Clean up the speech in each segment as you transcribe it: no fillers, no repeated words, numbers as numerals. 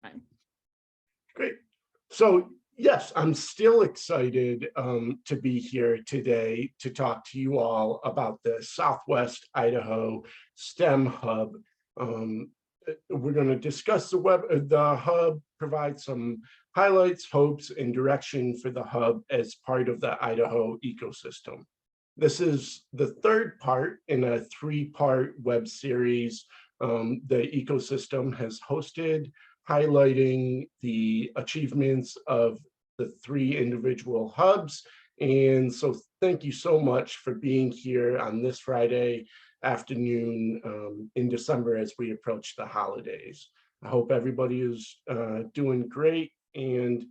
Right. Great. So yes, I'm still excited to be here today to talk to you all about the Southwest Idaho STEM Hub. Um, we're going to discuss the hub, provide some highlights, hopes, and direction for the hub as part of the Idaho ecosystem. This is the third part in a three-part web series the ecosystem has hosted, highlighting the achievements of the three individual hubs. And so thank you so much for being here on this Friday afternoon in December as we approach the holidays. I hope everybody is doing great. And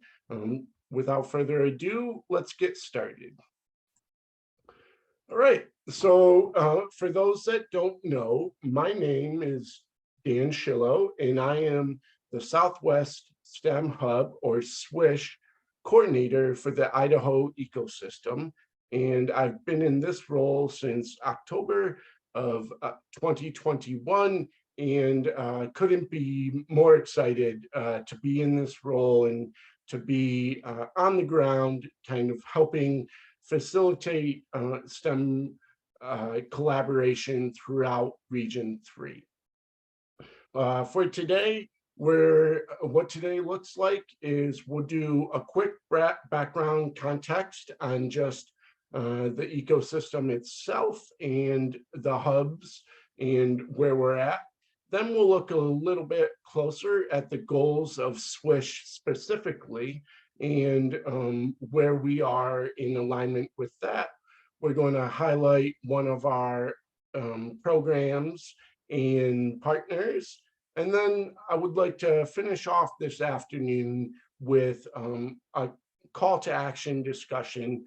without further ado, let's get started. All right, so for those that don't know, my name is Dan Schillo, and I am the Southwest STEM Hub, or SWISH, coordinator for the Idaho ecosystem. And I've been in this role since October of 2021, and couldn't be more excited to be in this role and to be on the ground, kind of helping facilitate STEM collaboration throughout Region 3. For today, what today looks like is we'll do a quick background context on just the ecosystem itself and the hubs and where we're at. Then we'll look a little bit closer at the goals of SWISH specifically and where we are in alignment with that. We're going to highlight one of our programs and partners. And then I would like to finish off this afternoon with a call to action discussion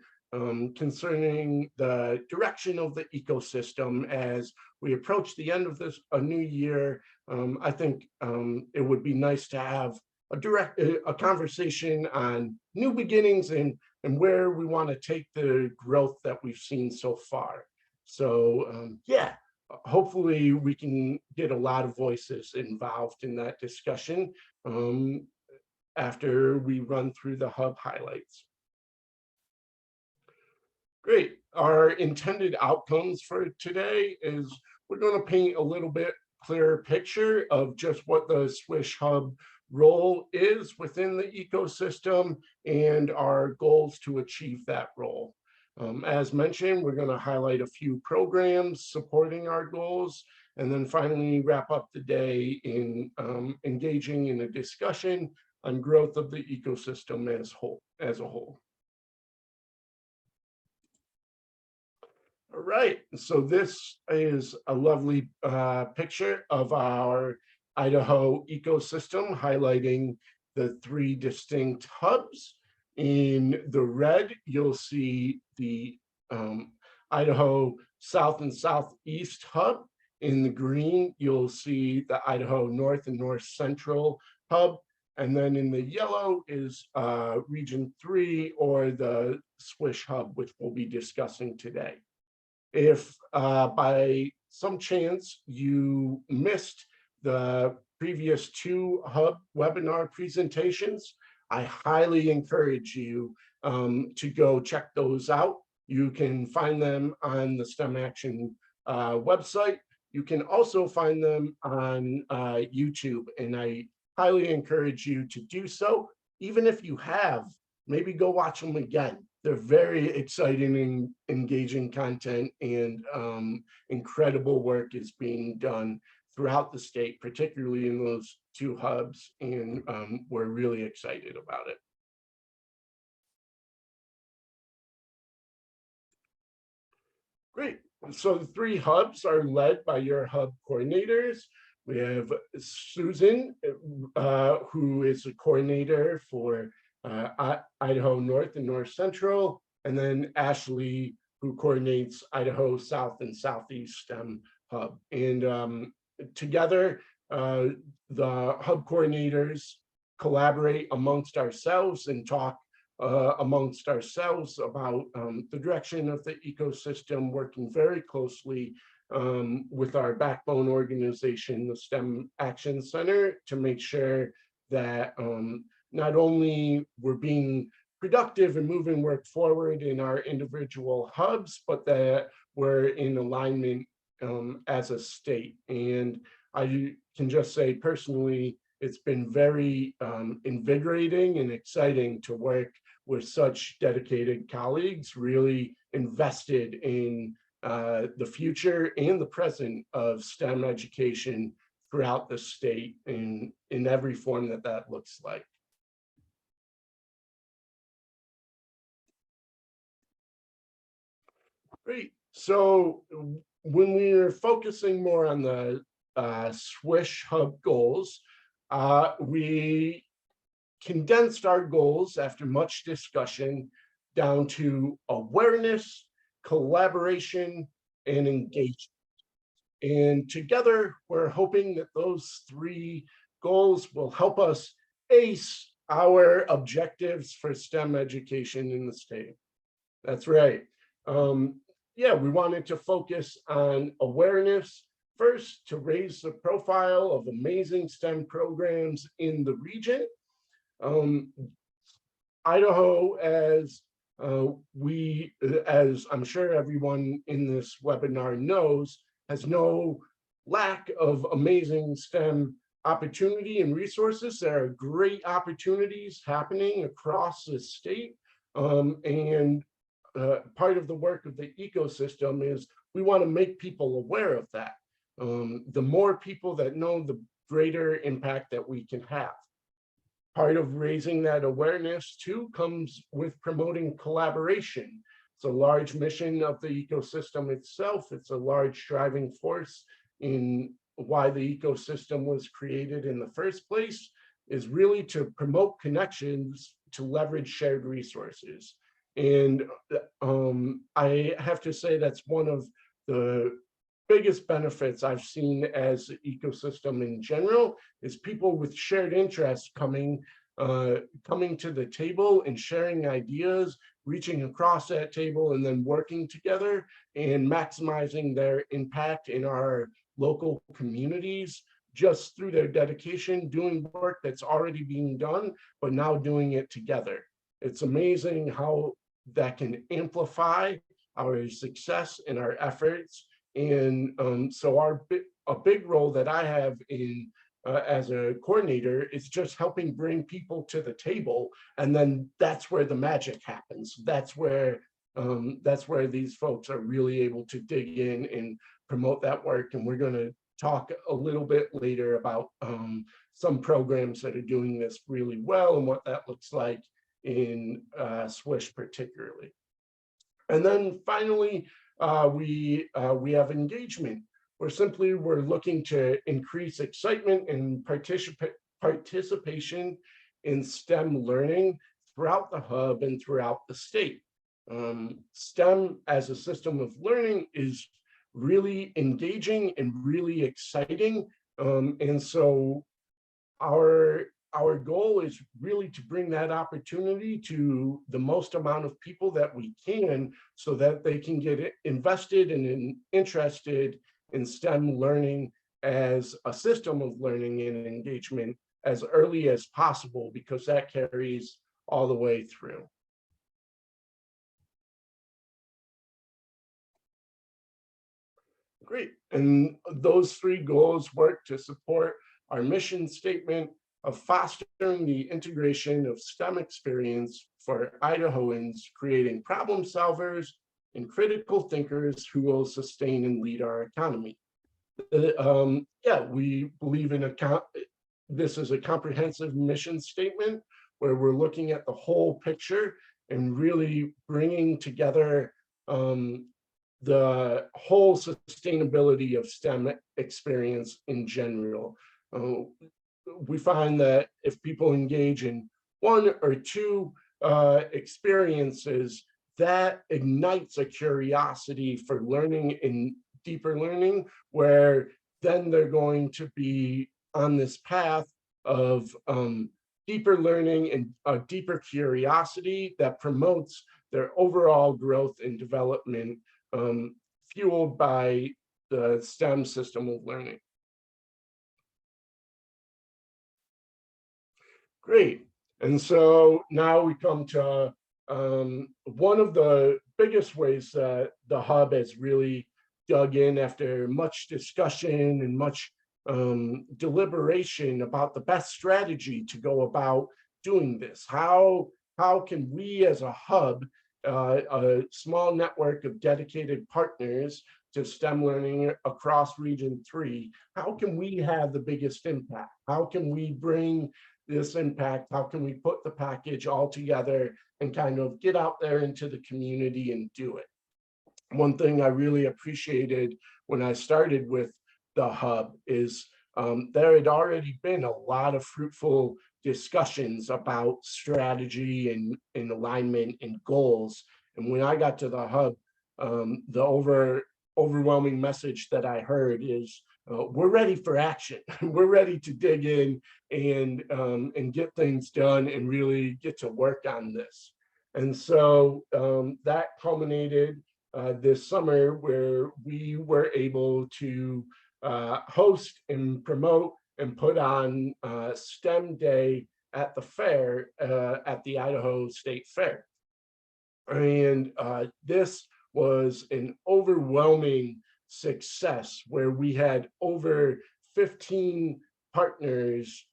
concerning the direction of the ecosystem as we approach the end of a new year. I think it would be nice to have a conversation on new beginnings and where we want to take the growth that we've seen so far. So yeah, hopefully we can get a lot of voices involved in that discussion after we run through the hub highlights. Great. Our intended outcomes for today is we're going to paint a little bit clearer picture of just what the SWISH Hub role is within the ecosystem and our goals to achieve that role. As mentioned, we're going to highlight a few programs supporting our goals, and then finally wrap up the day in engaging in a discussion on growth of the ecosystem as a whole. All right, so this is a lovely picture of our Idaho ecosystem, highlighting the three distinct hubs. In the red, you'll see the Idaho South and Southeast hub. In the green, you'll see the Idaho North and North Central hub. And then in the yellow is Region 3, or the SWISH hub, which we'll be discussing today. If by some chance you missed the previous two hub webinar presentations, I highly encourage you to go check those out. You can find them on the STEM Action website. You can also find them on YouTube, and I highly encourage you to do so. Even if you have, maybe go watch them again. They're very exciting and engaging content, and incredible work is being done throughout the state, particularly in those two hubs, and we're really excited about it. Great. So the three hubs are led by your hub coordinators. We have Susan, who is a coordinator for Idaho North and North Central, and then Ashley, who coordinates Idaho South and Southeast STEM Hub. And together, the hub coordinators collaborate amongst ourselves and talk amongst ourselves about the direction of the ecosystem, working very closely with our backbone organization, the STEM Action Center, to make sure that not only we're being productive and moving work forward in our individual hubs, but that we're in alignment as a state. And I can just say personally, it's been very invigorating and exciting to work with such dedicated colleagues, really invested in the future and the present of STEM education throughout the state in every form that that looks like. Great. So when we're focusing more on the SWISH hub goals, we condensed our goals after much discussion down to awareness, collaboration, and engagement. And together, we're hoping that those three goals will help us ace our objectives for STEM education in the state. That's right. Yeah, we wanted to focus on awareness first to raise the profile of amazing STEM programs in the region. Idaho, as I'm sure everyone in this webinar knows, has no lack of amazing STEM opportunity and resources. There are great opportunities happening across the state. And part of the work of the ecosystem is we want to make people aware of that. The more people that know, the greater impact that we can have. Part of raising that awareness too comes with promoting collaboration. It's a large mission of the ecosystem itself. It's a large driving force in why the ecosystem was created in the first place, is really to promote connections to leverage shared resources. And I have to say that's one of the biggest benefits I've seen as the ecosystem in general, is people with shared interests coming to the table and sharing ideas, reaching across that table, and then working together and maximizing their impact in our local communities just through their dedication, doing work that's already being done, but now doing it together. It's amazing how that can amplify our success and our efforts. And so a big role that I have in as a coordinator is just helping bring people to the table, and then that's where the magic happens. That's where these folks are really able to dig in and promote that work. And we're going to talk a little bit later about some programs that are doing this really well and what that looks like in SWISH particularly. And then finally, we have engagement, where simply we're looking to increase excitement and participation in STEM learning throughout the hub and throughout the state. STEM as a system of learning is really engaging and really exciting. And so our goal is really to bring that opportunity to the most amount of people that we can, so that they can get invested and interested in STEM learning as a system of learning and engagement as early as possible, because that carries all the way through. Great. And those three goals work to support our mission statement of fostering the integration of STEM experience for Idahoans, creating problem solvers and critical thinkers who will sustain and lead our economy. Yeah, we believe in this is a comprehensive mission statement where we're looking at the whole picture and really bringing together the whole sustainability of STEM experience in general. We find that if people engage in one or two experiences, that ignites a curiosity for learning and deeper learning, where then they're going to be on this path of deeper learning and a deeper curiosity that promotes their overall growth and development, fueled by the STEM system of learning. Great. And so now we come to one of the biggest ways that the hub has really dug in after much discussion and much deliberation about the best strategy to go about doing this. How can we as a hub, a small network of dedicated partners to STEM learning across Region 3, how can we have the biggest impact? How can we bring this impact? How can we put the package all together and kind of get out there into the community and do it? One thing I really appreciated when I started with the hub is there had already been a lot of fruitful discussions about strategy and alignment and goals. And when I got to the hub, the overwhelming message that I heard is we're ready for action. We're ready to dig in and get things done and really get to work on this. And so that culminated this summer where we were able to host and promote and put on STEM Day at the fair at the Idaho State Fair. And this was an overwhelming success where we had over 15 partners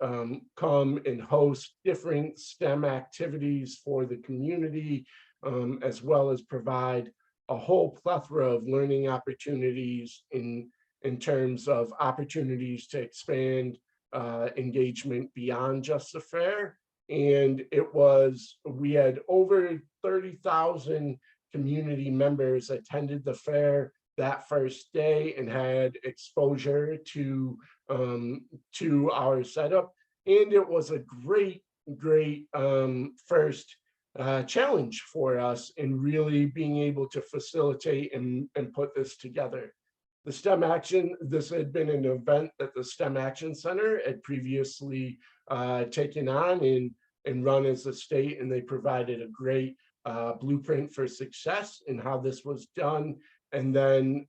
come and host different STEM activities for the community, as well as provide a whole plethora of learning opportunities in terms of opportunities to expand engagement beyond just the fair. And we had over 30,000 community members attended the fair that first day and had exposure to our setup. And it was a great first challenge for us in really being able to facilitate and put this together. The STEM Action, this had been an event that the STEM Action Center had previously taken on and run as a state, and they provided a great blueprint for success in how this was done. And then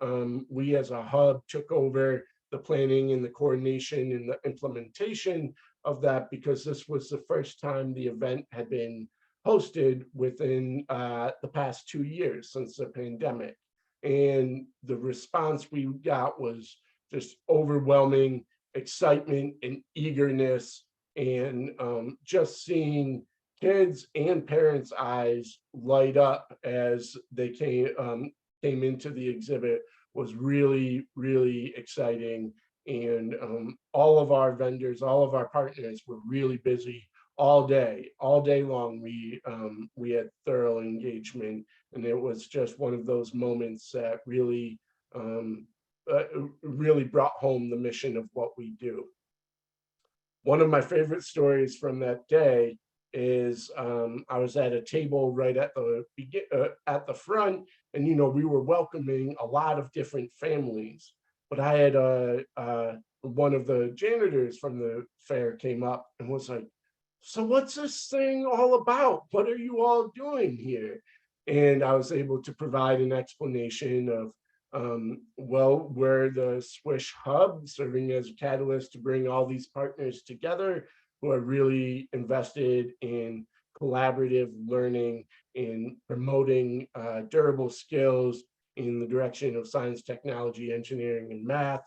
we as a hub took over the planning and the coordination and the implementation of that, because this was the first time the event had been hosted within the past 2 years since the pandemic. And the response we got was just overwhelming excitement and eagerness, and just seeing kids and parents' eyes light up as they came into the exhibit was really exciting. And all of our vendors, all of our partners were really busy all day long. We had thorough engagement, and it was just one of those moments that really brought home the mission of what we do. One of my favorite stories from that day is I was at a table right at the front, and we were welcoming a lot of different families. But I had one of the janitors from the fair came up and was like, "So what's this thing all about? What are you all doing here?" And I was able to provide an explanation of, well, we're the SWISH hub, serving as a catalyst to bring all these partners together who are really invested in collaborative learning, in promoting durable skills in the direction of science, technology, engineering, and math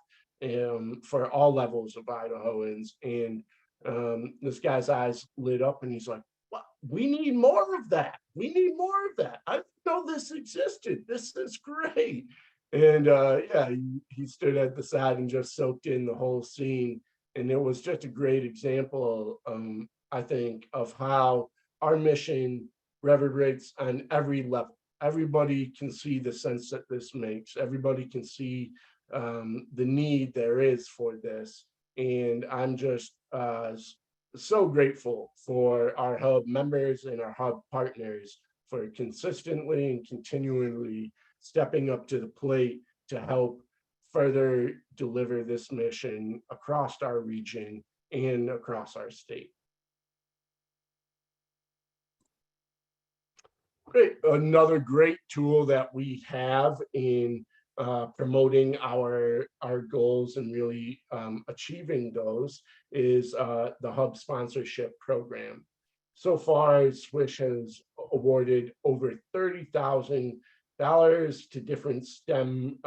for all levels of Idahoans. And this guy's eyes lit up and he's like, "Well, we need more of that. We need more of that. I didn't know this existed. This is great." And yeah, he stood at the side and just soaked in the whole scene. And it was just a great example, I think, of how our mission reverberates on every level. Everybody can see the sense that this makes. Everybody can see the need there is for this. And I'm just so grateful for our hub members and our hub partners for consistently and continually stepping up to the plate to help further deliver this mission across our region and across our state. Great. Another great tool that we have in promoting our goals and really achieving those is the Hub sponsorship program. So far, SWISH has awarded over $30,000 to different STEM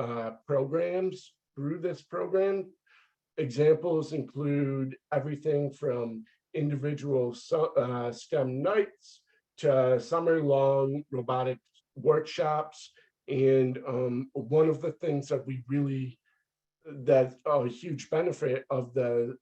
programs through this program. Examples include everything from individual STEM nights to summer-long robotics workshops. And one of the things that that's a huge benefit of the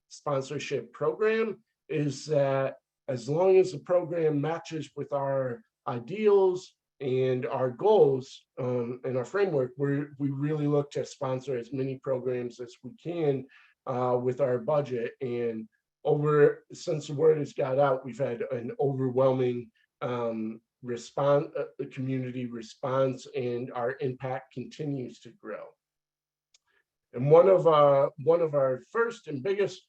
sponsorship program is that as long as the program matches with our ideals and our goals and our framework, we really look to sponsor as many programs as we can with our budget. And since the word has got out, we've had an overwhelming community response, and our impact continues to grow. And one of our first and biggest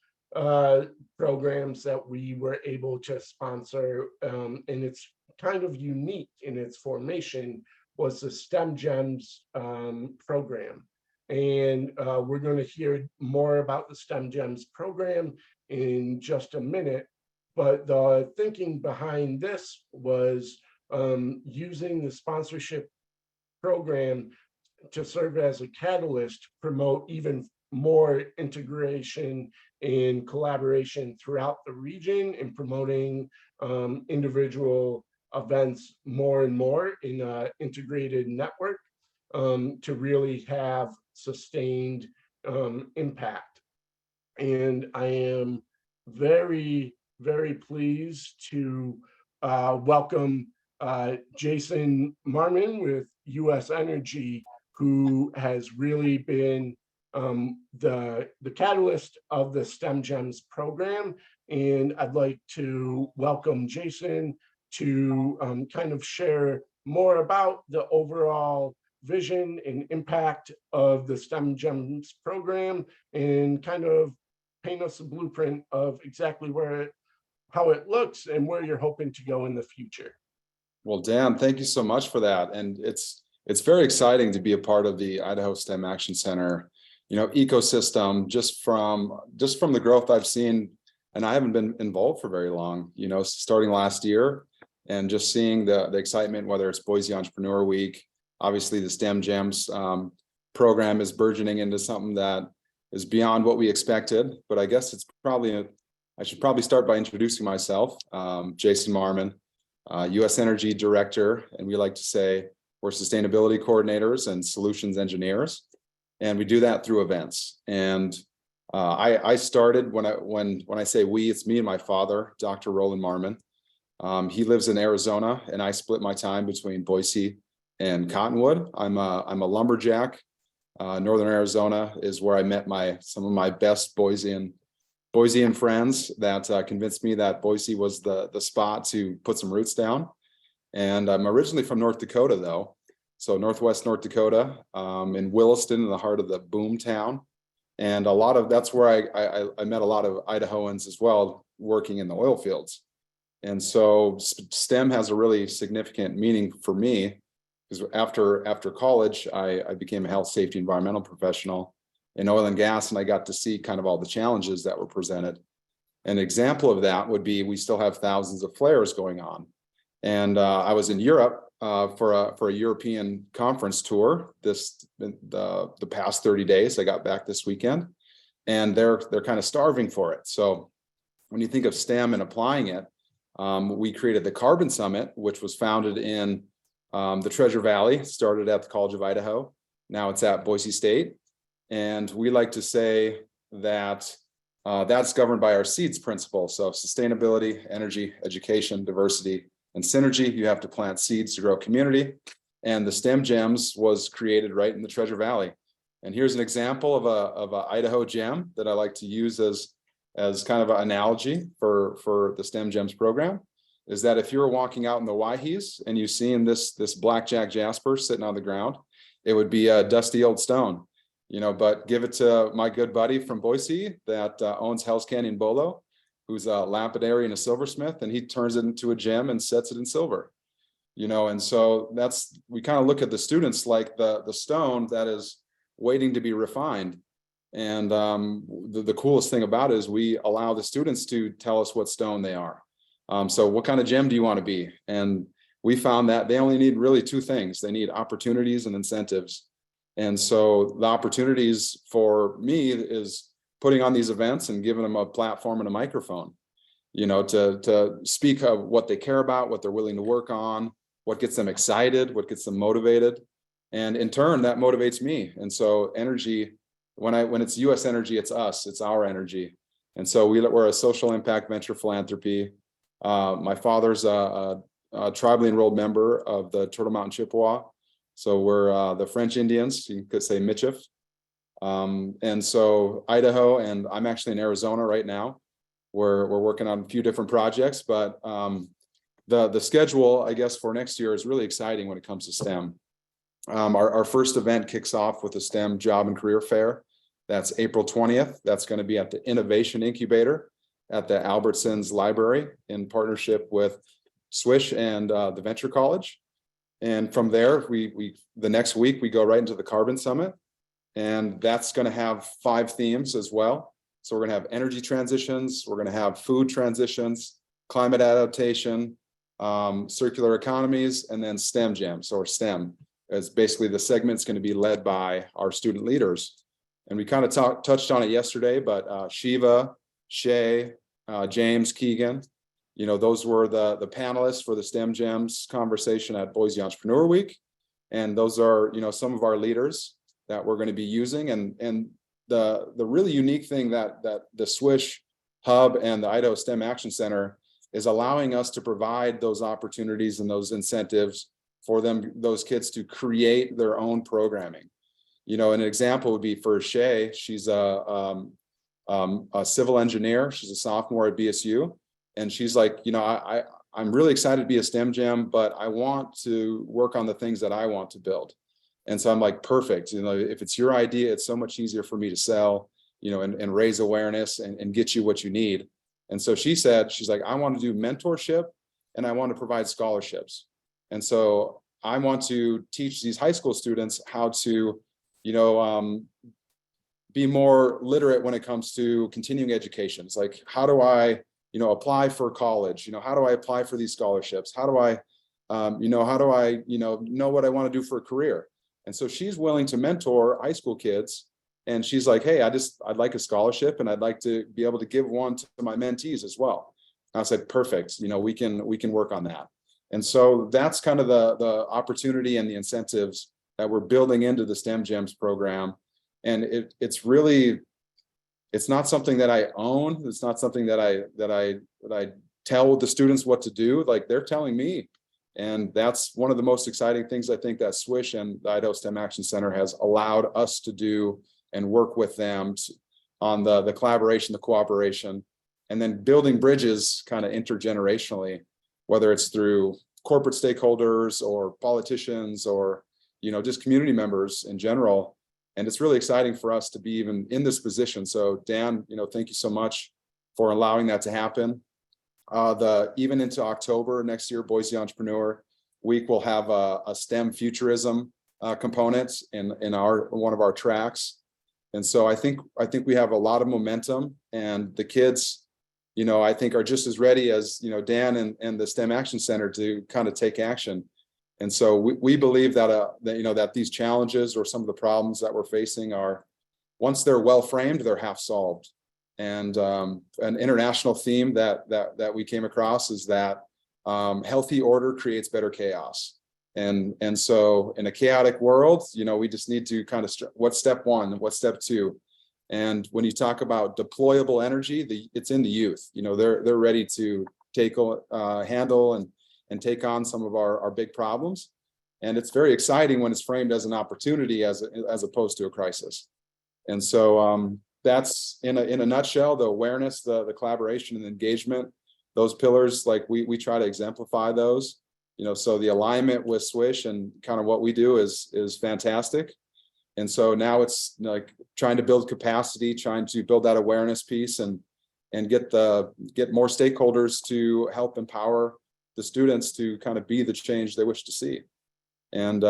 programs that we were able to sponsor, and it's kind of unique in its formation, was the STEM Gems program. And we're going to hear more about the STEM Gems program in just a minute. But the thinking behind this was using the sponsorship program to serve as a catalyst to promote even more integration and collaboration throughout the region, and promoting individual events more and more in an integrated network to really have sustained impact. And I am very, very pleased to welcome Jason Marmon with U.S. Energy, who has really been the catalyst of the STEM Gems program. And I'd like to welcome Jason to kind of share more about the overall vision and impact of the STEM Gems program, and kind of paint us a blueprint of exactly how it looks and where you're hoping to go in the future. Well, Dan, thank you so much for that. And it's very exciting to be a part of the Idaho STEM Action Center, ecosystem, just from the growth I've seen. And I haven't been involved for very long, starting last year, and just seeing the excitement, whether it's Boise Entrepreneur Week. Obviously, the STEM Gems program is burgeoning into something that is beyond what we expected. But I guess I should probably start by introducing myself. Jason Marmon, U.S. Energy Director, and we like to say we're sustainability coordinators and solutions engineers, and we do that through events. And I started when I say we, it's me and my father, Dr. Roland Marmon. He lives in Arizona, and I split my time between Boise and Cottonwood. I'm a lumberjack. Northern Arizona is where I met some of my best Boisean friends that convinced me that Boise was the spot to put some roots down. And I'm originally from North Dakota, though. So Northwest North Dakota, in Williston, in the heart of the boom town. And that's where I met a lot of Idahoans as well, working in the oil fields. And so STEM has a really significant meaning for me, because after college, I became a health, safety, environmental professional in oil and gas, and I got to see kind of all the challenges that were presented. An example of that would be we still have thousands of flares going on. And I was in Europe for a European conference tour the past 30 days. I got back this weekend, and they're kind of starving for it. So when you think of STEM and applying it, we created the Carbon Summit, which was founded in the Treasure Valley, started at the College of Idaho. Now it's at Boise State. And we like to say that that's governed by our SEEDS principle. So sustainability, energy, education, diversity, and synergy. You have to plant seeds to grow community. And the STEM Gems was created right in the Treasure Valley. And here's an example of a Idaho gem that I like to use as kind of an analogy for the STEM Gems program, is that if you're walking out in the Waihees and you see in this blackjack jasper sitting on the ground, it would be a dusty old stone. But give it to my good buddy from Boise that owns Hell's Canyon Bolo, who's a lapidary and a silversmith, and he turns it into a gem and sets it in silver. And so we kind of look at the students like the stone that is waiting to be refined. And the coolest thing about it is we allow the students to tell us what stone they are. So what kind of gem do you want to be? And we found that they only need really two things. They need opportunities and incentives. And so the opportunities for me is putting on these events and giving them a platform and a microphone, to speak of what they care about, what they're willing to work on, what gets them excited, what gets them motivated. And in turn, that motivates me. And so energy, when it's US energy, it's us, it's our energy. And so we're a social impact venture philanthropy. My father's a tribally enrolled member of the Turtle Mountain Chippewa. So we're the French Indians, you could say Michif. And so Idaho, and I'm actually in Arizona right now. We're working on a few different projects, but the schedule, I guess, for next year is really exciting when it comes to STEM. Our first event kicks off with the STEM Job and Career Fair. That's April 20th. That's going to be at the Innovation Incubator at the Albertsons Library in partnership with SWISH and the Venture College. And from there, the next week, we go right into the Carbon Summit. And that's going to have 5 themes as well. So we're going to have energy transitions, we're going to have food transitions, climate adaptation, circular economies, and then STEM jams, or STEM. As basically the segment's going to be led by our student leaders. And we kind of touched on it yesterday, but Shiva, Shay, James, Keegan, those were the panelists for the STEM Gems conversation at Boise Entrepreneur Week. And those are, some of our leaders that we're going to be using. And the really unique thing that the SWISH Hub and the Idaho STEM Action Center is allowing us to provide those opportunities and those incentives for those kids to create their own programming. An example would be for Shay. She's a civil engineer. She's a sophomore at BSU. And she's like, I'm really excited to be a STEM Gem, but I want to work on the things that I want to build. And so I'm like, perfect. If it's your idea, it's so much easier for me to sell, and raise awareness and get you what you need. And so she's like, I want to do mentorship and I want to provide scholarships. And so I want to teach these high school students how to, be more literate when it comes to continuing education. It's like, how do I, apply for college? How do I apply for these scholarships? How do I, know what I want to do for a career? And so she's willing to mentor high school kids. And she's like, hey, I'd like a scholarship and I'd like to be able to give one to my mentees as well. And I said, perfect. We can work on that. And so that's kind of the opportunity and the incentives that we're building into the STEM Gems program. And it's not something that I own. It's not something that I tell the students what to do. Like, they're telling me. And that's one of the most exciting things I think that SWISH and the Idaho STEM Action Center has allowed us to do and work with them on the collaboration, the cooperation, and then building bridges kind of intergenerationally, whether it's through corporate stakeholders or politicians or, just community members in general. And it's really exciting for us to be even in this position. So Dan, thank you so much for allowing that to happen. Even into October next year, Boise Entrepreneur Week will have a STEM futurism component in one of our tracks. And so I think we have a lot of momentum, and the kids, I think, are just as ready as, Dan and the STEM Action Center to kind of take action. And so we believe that these challenges or some of the problems that we're facing are, once they're well framed, they're half solved. And an international theme that we came across is that healthy order creates better chaos. And so in a chaotic world, we just need to kind of, what's step one, what's step two? And when you talk about deployable energy, it's in the youth. They're ready to handle and take on some of our big problems. And it's very exciting when it's framed as an opportunity as opposed to a crisis. And so that's in a nutshell, the awareness, the collaboration and engagement, those pillars, like we try to exemplify those, so the alignment with SWISH and kind of what we do is fantastic. And so now it's like trying to build capacity, trying to build that awareness piece and get more stakeholders to help empower the students to kind of be the change they wish to see. And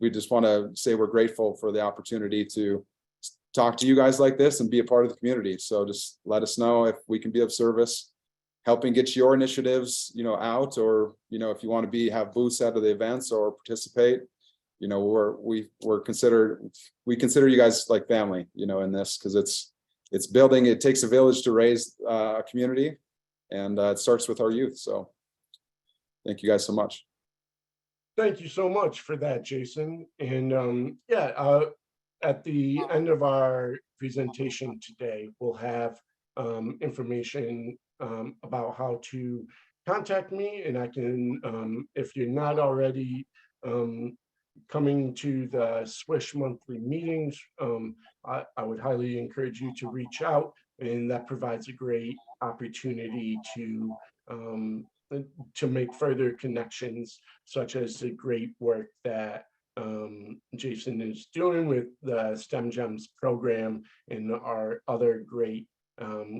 we just want to say we're grateful for the opportunity to talk to you guys like this and be a part of the community. So just let us know if we can be of service, helping get your initiatives, out, or, if you want to have booths at the events or participate, we consider you guys like family, in this, because it's building. It takes a village to raise a community, and it starts with our youth. So thank you guys so much. Thank you so much for that, Jason. And at the end of our presentation today, we'll have information about how to contact me, and I can, if you're not already coming to the SWISH monthly meetings, I would highly encourage you to reach out, and that provides a great opportunity to make further connections, such as the great work that Jason is doing with the STEM Gems program and our other great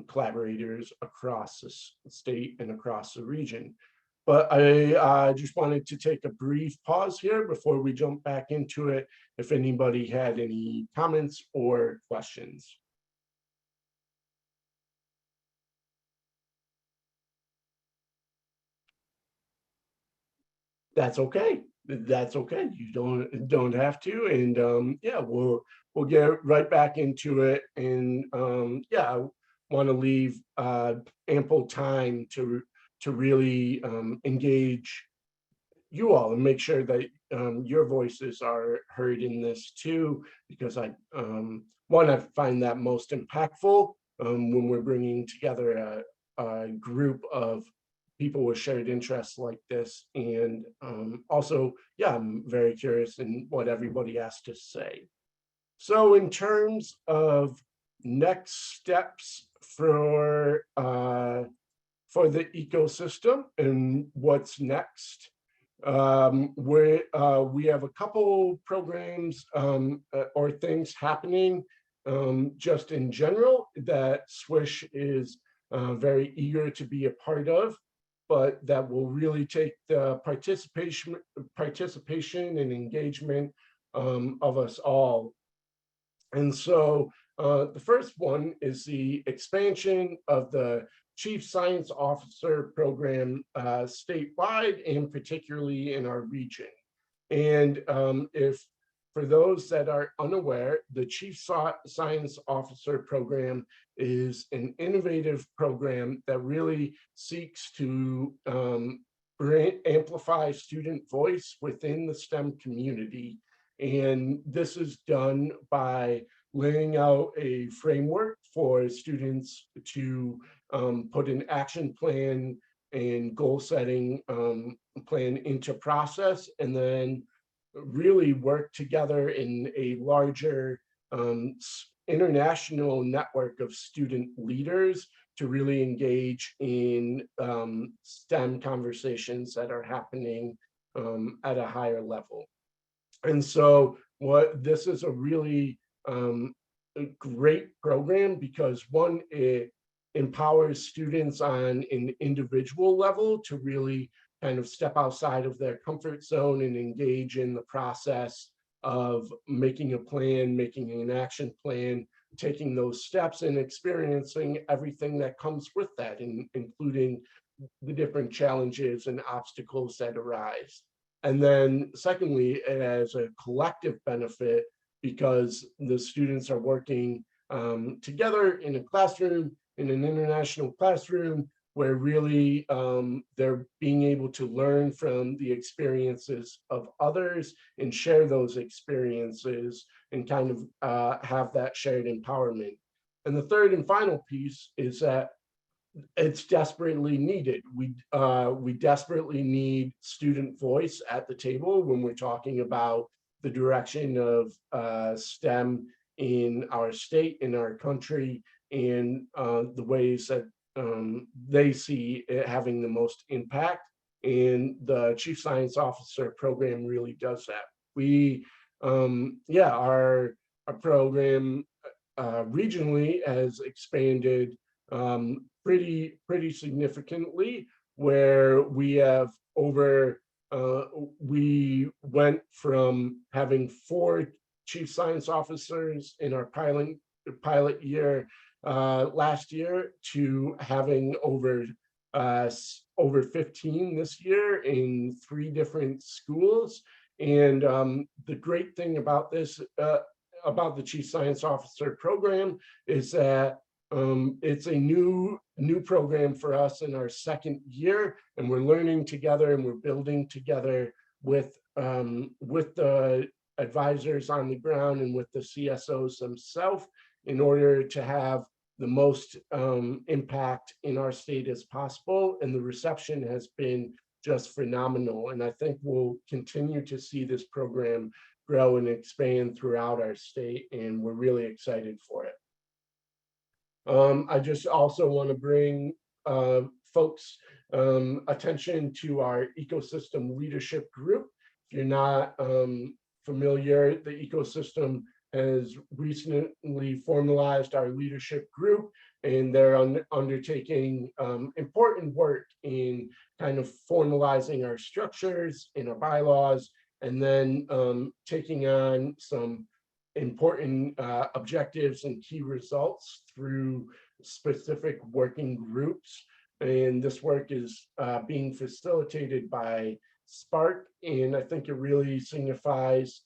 collaborators across the state and across the region. But I just wanted to take a brief pause here before we jump back into it, if anybody had any comments or questions. That's okay. That's okay. You don't have to. And we'll get right back into it. And I want to leave ample time to really engage you all and make sure that your voices are heard in this too, because I find that most impactful when we're bringing together a group of people with shared interests like this. And also, I'm very curious in what everybody has to say. So in terms of next steps for the ecosystem and what's next, we have a couple programs or things happening just in general that SWISH is very eager to be a part of, but that will really take the participation and engagement of us all. And so the first one is the expansion of the Chief Science Officer program statewide, and particularly in our region. And if for those that are unaware, the Chief Science Officer program is an innovative program that really seeks to amplify student voice within the STEM community. And this is done by laying out a framework for students to put an action plan and goal setting plan into process, and then really work together in a larger international network of student leaders to really engage in STEM conversations that are happening at a higher level. And so this is a really a great program, because one, it empowers students on an individual level to really kind of step outside of their comfort zone and engage in the process of making a plan, making an action plan, taking those steps and experiencing everything that comes with that, including the different challenges and obstacles that arise. And then secondly, it has a collective benefit, because the students are working together in a classroom, in an international classroom, where really they're being able to learn from the experiences of others and share those experiences and kind of have that shared empowerment. And the third and final piece is that it's desperately needed. We desperately need student voice at the table when we're talking about the direction of STEM in our state, in our country, and the ways that they see it having the most impact. And the Chief Science Officer program really does that. We, our program regionally has expanded pretty significantly. where we have we went from having 4 chief science officers in our pilot year last year to having over 15 this year in 3 different schools. And the great thing about this, about the Chief Science Officer program, is that it's a new program for us in our 2nd year, and we're learning together and we're building together with the advisors on the ground and with the CSOs themselves in order to have the most impact in our state as possible. And the reception has been just phenomenal. And I think we'll continue to see this program grow and expand throughout our state, and we're really excited for it. I just also want to bring folks' attention to our ecosystem leadership group. If you're not familiar, the ecosystem has recently formalized our leadership group, and they're undertaking important work in kind of formalizing our structures in our bylaws, and then taking on some important objectives and key results through specific working groups. And this work is being facilitated by Spark, and I think it really signifies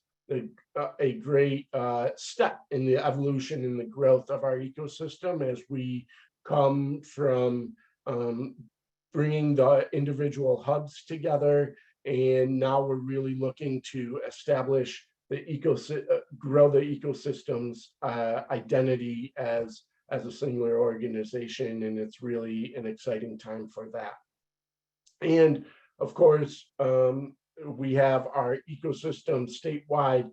a great step in the evolution and the growth of our ecosystem as we come from bringing the individual hubs together, and now we're really looking to establish the grow the ecosystem's identity as a singular organization, and it's really an exciting time for that. And of course, we have our ecosystem statewide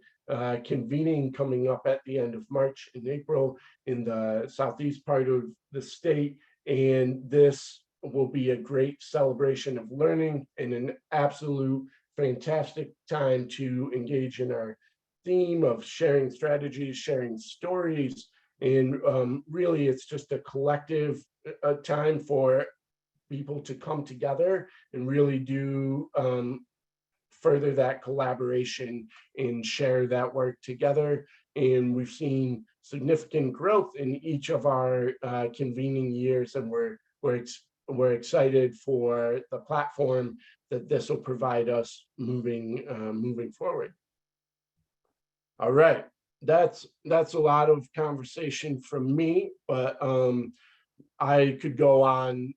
convening coming up at the end of March and April in the southeast part of the state, and this will be a great celebration of learning and an absolute fantastic time to engage in our theme of sharing strategies, sharing stories, and really it's just a collective time for people to come together and really do further that collaboration and share that work together. And we've seen significant growth in each of our convening years, and we're excited for the platform that this will provide us moving forward. All right, that's a lot of conversation from me, but I could go on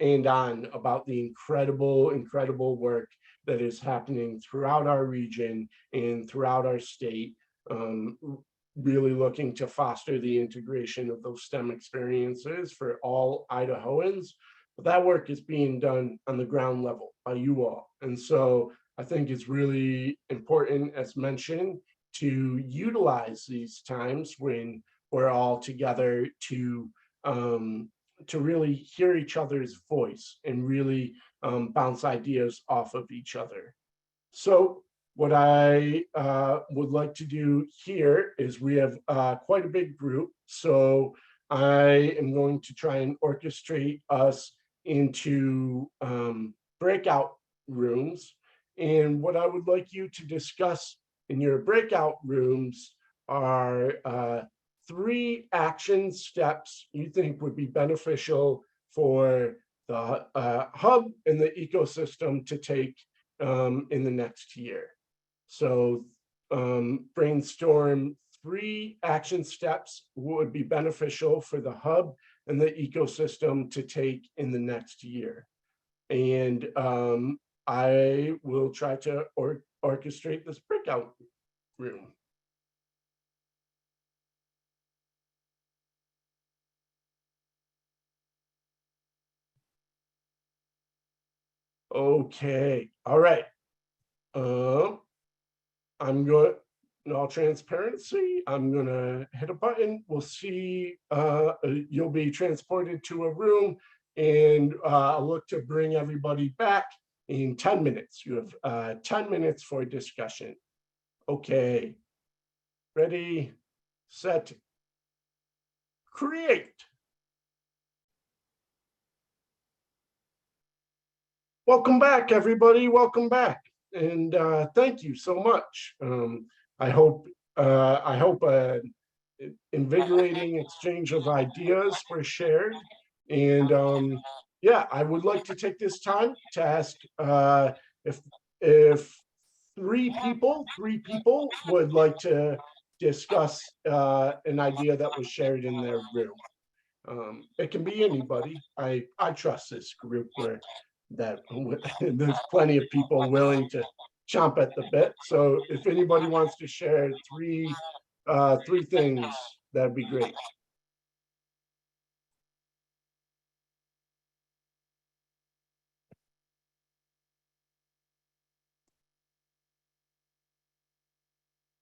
and on about the incredible work that is happening throughout our region and throughout our state, really looking to foster the integration of those STEM experiences for all Idahoans. But that work is being done on the ground level by you all. And so I think it's really important, as mentioned, to utilize these times when we're all together to really hear each other's voice and really bounce ideas off of each other. So what I would like to do here is we have quite a big group. So I am going to try and orchestrate us into breakout rooms. And what I would like you to discuss in your breakout rooms are 3 action steps you think would be beneficial for the hub and the ecosystem to take in the next year. So brainstorm 3 action steps would be beneficial for the hub and the ecosystem to take in the next year. And I will try to orchestrate this breakout room. Okay, all right. I'm going, in all transparency, I'm gonna hit a button. We'll see, you'll be transported to a room, and I'll look to bring everybody back in 10 minutes. You have 10 minutes for discussion. Okay, ready, set, create. Welcome back, everybody. Welcome back, and thank you so much. I hope invigorating exchange of ideas were shared, and yeah, I would like to take this time to ask if three people would like to discuss an idea that was shared in their room. It can be anybody. I trust this group where that there's plenty of people willing to chomp at the bit. So if anybody wants to share three things, that'd be great.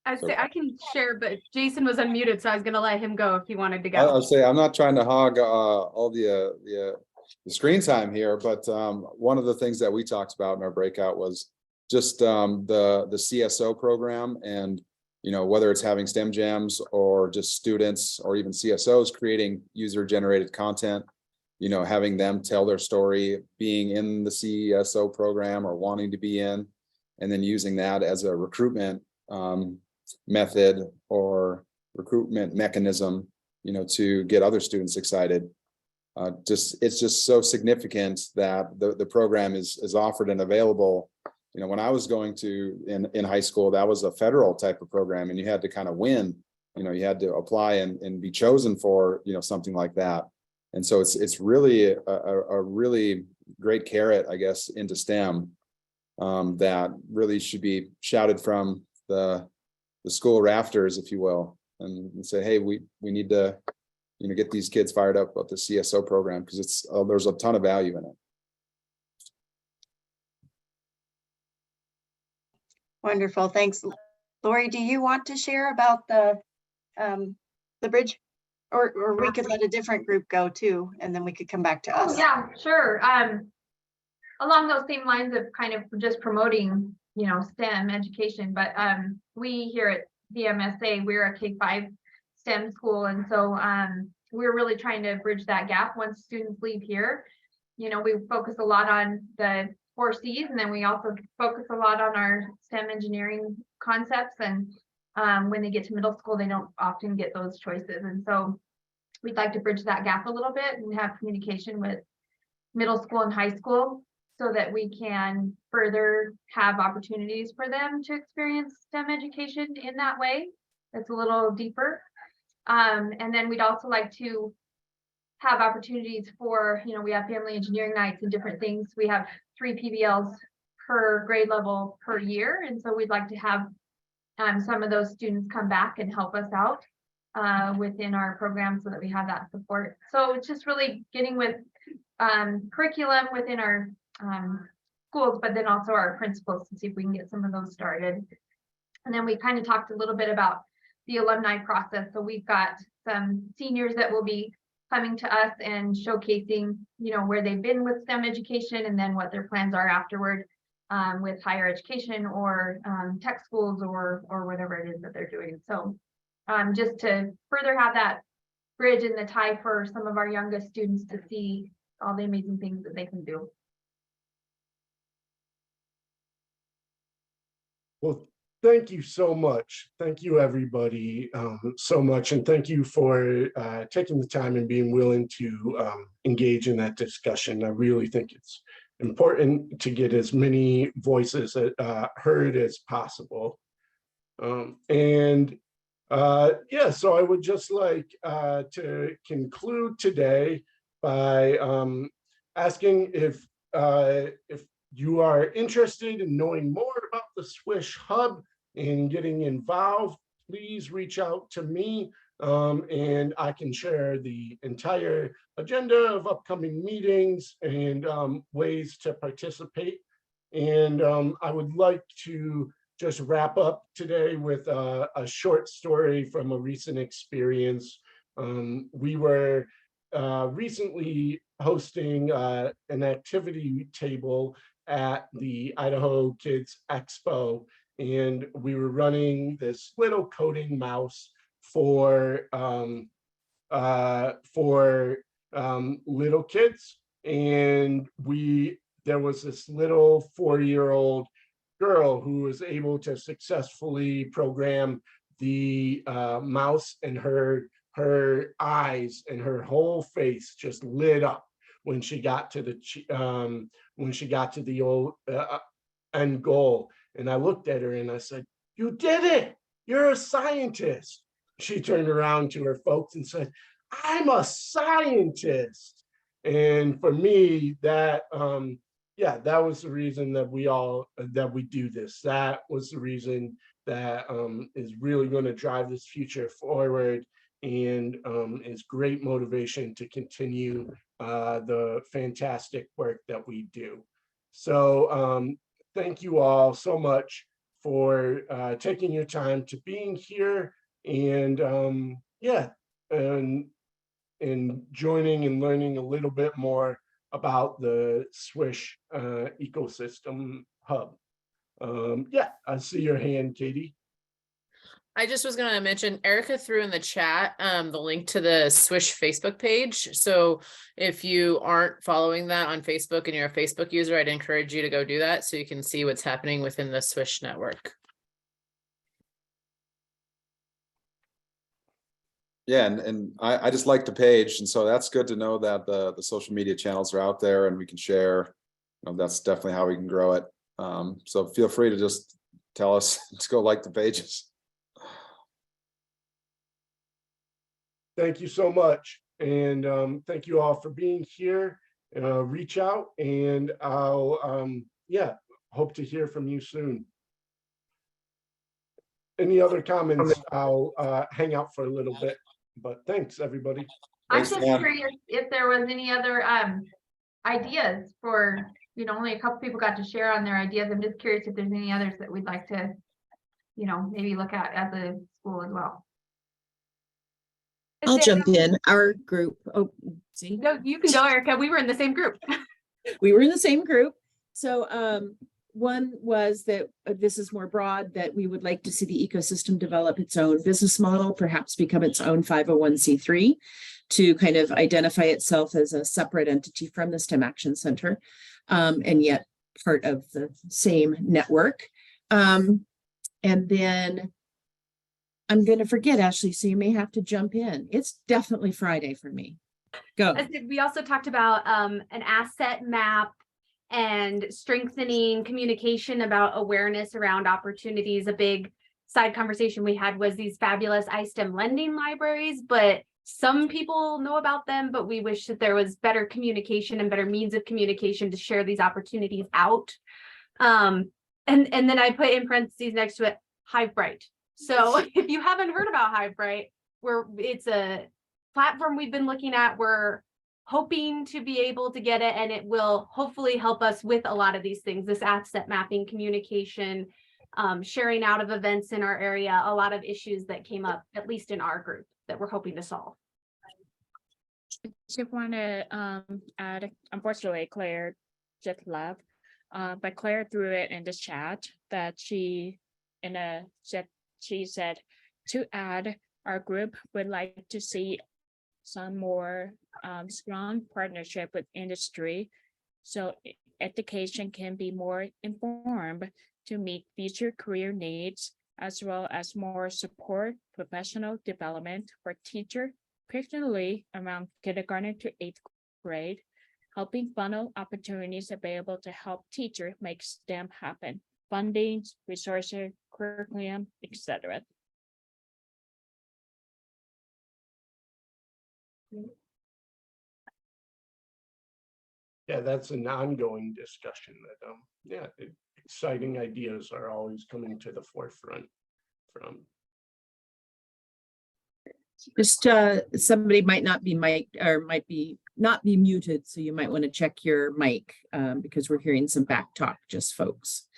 I can share, but Jason was unmuted, so I was gonna let him go if he wanted to go. I'll say I'm not trying to hog all the screen time here, but one of the things that we talked about in our breakout was just the CSO program, and whether it's having STEM jams or just students or even CSOs creating user-generated content, having them tell their story, being in the CSO program or wanting to be in, and then using that as a recruitment method or recruitment mechanism, to get other students excited. It's just so significant that the program is offered and available. When I was going to in high school, that was a federal type of program, and you had to kind of win. You had to apply and be chosen for something like that. And so it's really a really great carrot, I guess, into STEM that really should be shouted from the school rafters, if you will, and say, hey, we need to get these kids fired up about the CSO program, because there's a ton of value in it. Wonderful, thanks. Lori, do you want to share about the bridge, or we could let a different group go too, and then we could come back to us? Oh, yeah, sure. Along those same lines of kind of just promoting STEM education, but we here at VMSA, we're a K-5 STEM school, and so we're really trying to bridge that gap once students leave here. We focus a lot on the 4 C's, and then we also focus a lot on our STEM engineering concepts, and when they get to middle school, they don't often get those choices, and so we'd like to bridge that gap a little bit and have communication with middle school and high school, so that we can further have opportunities for them to experience STEM education in that way. That's a little deeper. And then we'd also like to have opportunities for, we have family engineering nights and different things. We have 3 PBLs per grade level per year. And so we'd like to have some of those students come back and help us out within our program, so that we have that support. So it's just really getting with curriculum within our schools, but then also our principals, to see if we can get some of those started. And then we kind of talked a little bit about the alumni process. So we've got some seniors that will be coming to us and showcasing, where they've been with STEM education, and then what their plans are afterward with higher education or tech schools or whatever it is that they're doing. So just to further have that bridge and the tie for some of our youngest students to see all the amazing things that they can do. Well, thank you so much. Thank you, everybody, so much. And thank you for taking the time and being willing to engage in that discussion. I really think it's important to get as many voices heard as possible. Yeah, so I would just like to conclude today by asking if you are interested in knowing more about the SWISH Hub and getting involved, please reach out to me, and I can share the entire agenda of upcoming meetings and ways to participate. And I would like to just wrap up today with a short story from a recent experience. We were recently hosting an activity table at the Idaho Kids Expo, and we were running this little coding mouse for little kids, and there was this little 4-year-old girl who was able to successfully program the mouse, and her eyes and her whole face just lit up when she got to the old end goal. And I looked at her and I said, "You did it! You're a scientist." She turned around to her folks and said, "I'm a scientist." And for me, that that was the reason that we do this. That was the reason that is really going to drive this future forward, and is great motivation to continue the fantastic work that we do. So thank you all so much for taking your time to being here, and and joining and learning a little bit more about the SWISH ecosystem hub. I see your hand, Katie. I just was going to mention, Erica threw in the chat the link to the SWISH Facebook page. So if you aren't following that on Facebook and you're a Facebook user, I'd encourage you to go do that so you can see what's happening within the SWISH network. Yeah, and I just like the page, and so that's good to know that the social media channels are out there and we can share. That's definitely how we can grow it. So feel free to just tell us to go like the pages. Thank you so much, and thank you all for being here. Reach out, and I'll hope to hear from you soon. Any other comments? I'll hang out for a little bit, but thanks, everybody. I'm Thanks, just Dan. curious if there was any other ideas for, only a couple people got to share on their ideas. I'm just curious if there's any others that we'd like to, maybe look at as a school as well. I'll jump in. Our group, see, No, you can go, Erica. We were in the same group. we were in the same group. So one was that this is more broad, that we would like to see the ecosystem develop its own business model, perhaps become its own 501c3 to kind of identify itself as a separate entity from the STEM Action Center, and yet part of the same network. And then I'm going to forget, Ashley, so you may have to jump in. It's definitely Friday for me. Go. We also talked about an asset map and strengthening communication about awareness around opportunities. A big side conversation we had was these fabulous iSTEM lending libraries, but some people know about them, but we wish that there was better communication and better means of communication to share these opportunities out. And then I put in parentheses next to it, HiveBright. So if you haven't heard about HiveBright, it's a platform we've been looking at. We're hoping to be able to get it, and it will hopefully help us with a lot of these things, this asset mapping, communication, sharing out of events in our area, a lot of issues that came up, at least in our group, that we're hoping to solve. Just want to add, unfortunately, Claire just left, but Claire threw it in the chat that she said to add, our group would like to see some more strong partnership with industry, so education can be more informed to meet future career needs, as well as more support professional development for teachers, particularly around kindergarten to 8th grade, helping funnel opportunities available to help teachers make STEM happen, funding, resources, curriculum, etc. Yeah, that's an ongoing discussion that exciting ideas are always coming to the forefront from. Just somebody might not be mic'd, or might be not be muted, so you might want to check your mic because we're hearing some back talk, just folks.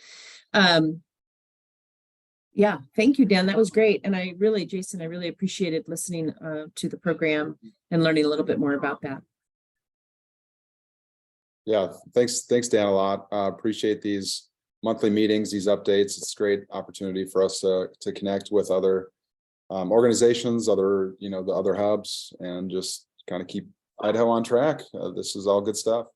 Yeah, thank you, Dan. That was great. And Jason, I really appreciated listening to the program and learning a little bit more about that. Yeah, thanks, Dan, a lot. Appreciate these monthly meetings, these updates. It's a great opportunity for us to connect with other organizations, the other hubs, and just kind of keep Idaho on track. This is all good stuff.